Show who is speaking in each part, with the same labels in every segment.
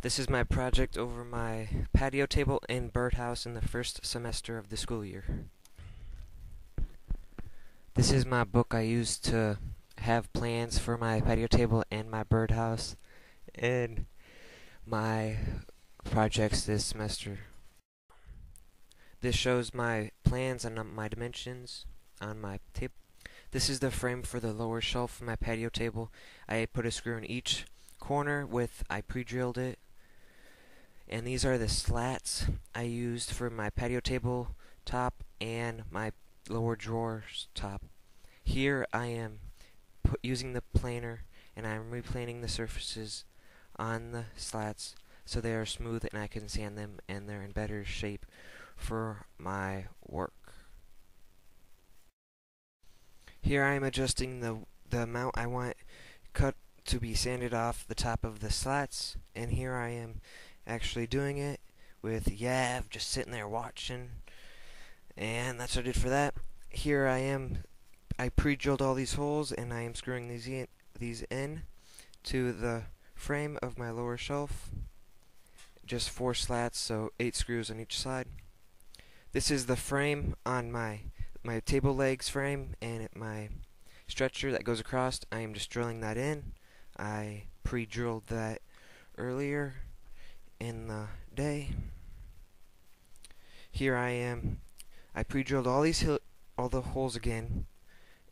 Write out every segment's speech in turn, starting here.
Speaker 1: This is my project over my patio table and birdhouse in the first semester of the school year. This is my book I used to have plans for my patio table and my birdhouse and my projects this semester. This shows my plans and my dimensions on my table. This is the frame for the lower shelf of my patio table. I put a screw in each corner I pre-drilled it. And these are the slats I used for my patio table top and my lower drawers top. Here I am using the planer and I'm replaning the surfaces on the slats so they are smooth and I can sand them and they're in better shape for my work. Here I am adjusting the amount I want cut to be sanded off the top of the slats, and here I am actually doing it with Yav just sitting there watching, and that's what I did for that. Here I pre-drilled all these holes and I am screwing these in to the frame of my lower shelf. Just 4 slats, so 8 screws on each side. This is the frame on my table legs frame and my stretcher that goes across. I am just drilling that in. I pre-drilled that earlier in the day. Here I pre-drilled all the holes again,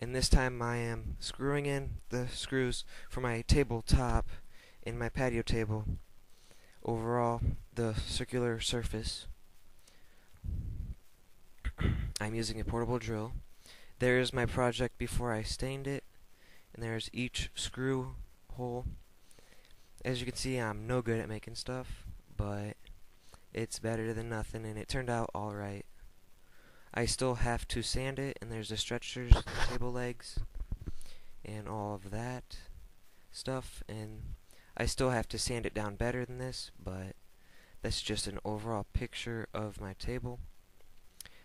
Speaker 1: and this time I am screwing in the screws for my tabletop in my patio table overall the circular surface. I'm using a portable drill. There's my project before I stained it, and there's each screw hole. As you can see, I'm no good at making stuff, but it's better than nothing, and it turned out alright. I still have to sand it, and there's the stretchers, the table legs, and all of that stuff, and I still have to sand it down better than this, but that's just an overall picture of my table.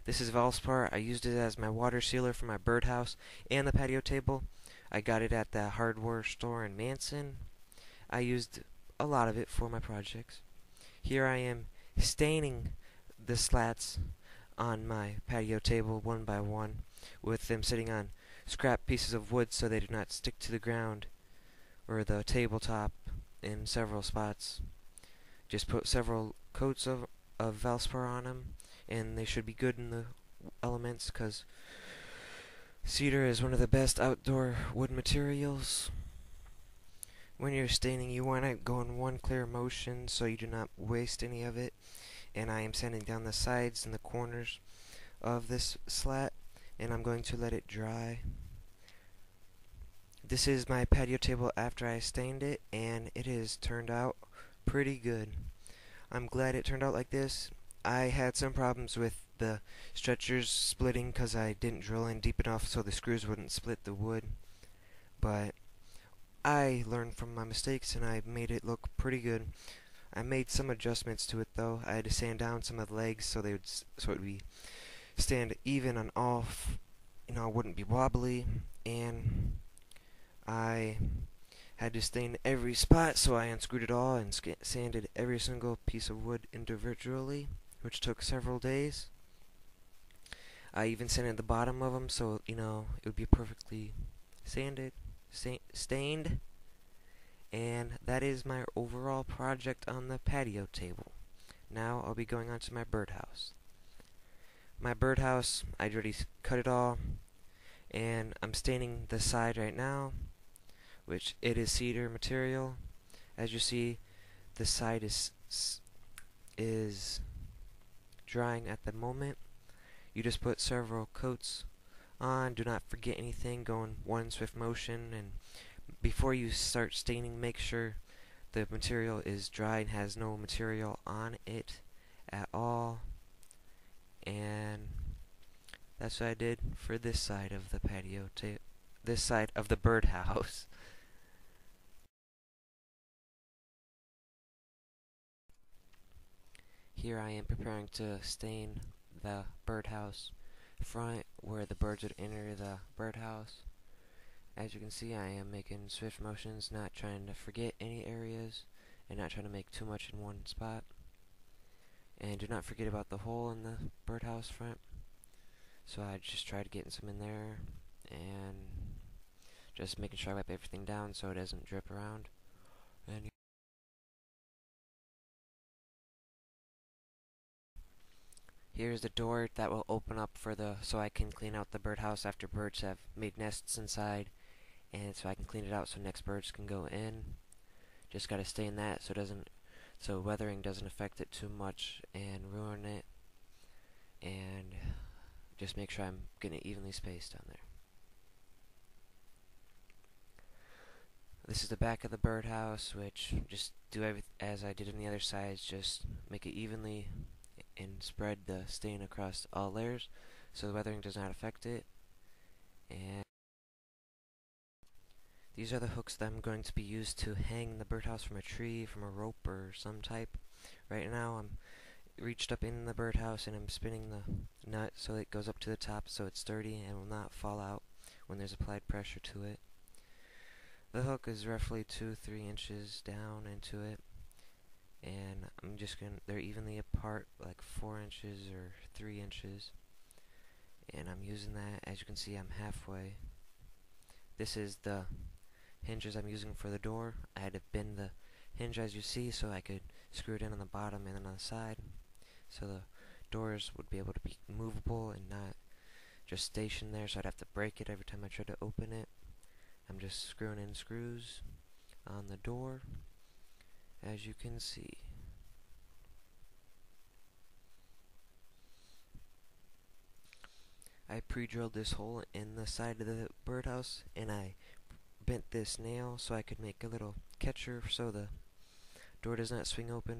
Speaker 1: This is Valspar. I used it as my water sealer for my birdhouse and the patio table. I got it at the hardware store in Manson. I used a lot of it for my projects. Here I am staining the slats on my patio table one by one, with them sitting on scrap pieces of wood so they do not stick to the ground or the tabletop in several spots. Just put several coats of Valspar on them, and they should be good in the elements because cedar is one of the best outdoor wood materials. When you're staining, you want to go in one clear motion so you do not waste any of it. And I am sanding down the sides and the corners of this slat, and I'm going to let it dry. This is my patio table after I stained it, and it has turned out pretty good. I'm glad it turned out like this. I had some problems with the stretchers splitting because I didn't drill in deep enough so the screws wouldn't split the wood, but I learned from my mistakes and I made it look pretty good. I made some adjustments to it though. I had to sand down some of the legs so it would be stand even and off, it wouldn't be wobbly, and I had to stain every spot, so I unscrewed it all and sanded every single piece of wood individually, which took several days. I even sanded the bottom of them so it would be perfectly sanded, stained, and that is my overall project on the patio table. Now I'll be going on to my birdhouse. My birdhouse, I already cut it all, and I'm staining the side right now, which it is cedar material. As you see, the side is drying at the moment. You just put several coats on. Do not forget anything. Go in one swift motion, and before you start staining, make sure the material is dry and has no material on it at all. And that's what I did for this side of the patio this side of the birdhouse. Here I am preparing to stain the birdhouse front where the birds would enter the birdhouse. As you can see, I am making swift motions, not trying to forget any areas, and not trying to make too much in one spot. And do not forget about the hole in the birdhouse front. So I just tried getting some in there and just making sure I wipe everything down so it doesn't drip around. And here's the door that will open up for the so I can clean out the birdhouse after birds have made nests inside, and so I can clean it out so next birds can go in. Just gotta stay in that so weathering doesn't affect it too much and ruin it, and just make sure I'm getting it evenly spaced down there. This is the back of the birdhouse, which just do everything as I did on the other sides, just make it evenly and spread the stain across all layers so the weathering does not affect it. And these are the hooks that I'm going to be used to hang the birdhouse from a tree, from a rope or some type. Right now I'm reached up in the birdhouse and I'm spinning the nut so it goes up to the top so it's sturdy and will not fall out when there's applied pressure to it. The hook is roughly 2-3 inches down into it, and they're evenly apart, like 4 inches or 3 inches, and I'm using that. As you can see, I'm halfway. This is the hinges I'm using for the door. I had to bend the hinge as you see so I could screw it in on the bottom and then on the side, so the doors would be able to be movable and not just stationed there, so I'd have to break it every time I tried to open it. I'm just screwing in screws on the door, as you can see. I pre-drilled this hole in the side of the birdhouse, and I bent this nail so I could make a little catcher so the door does not swing open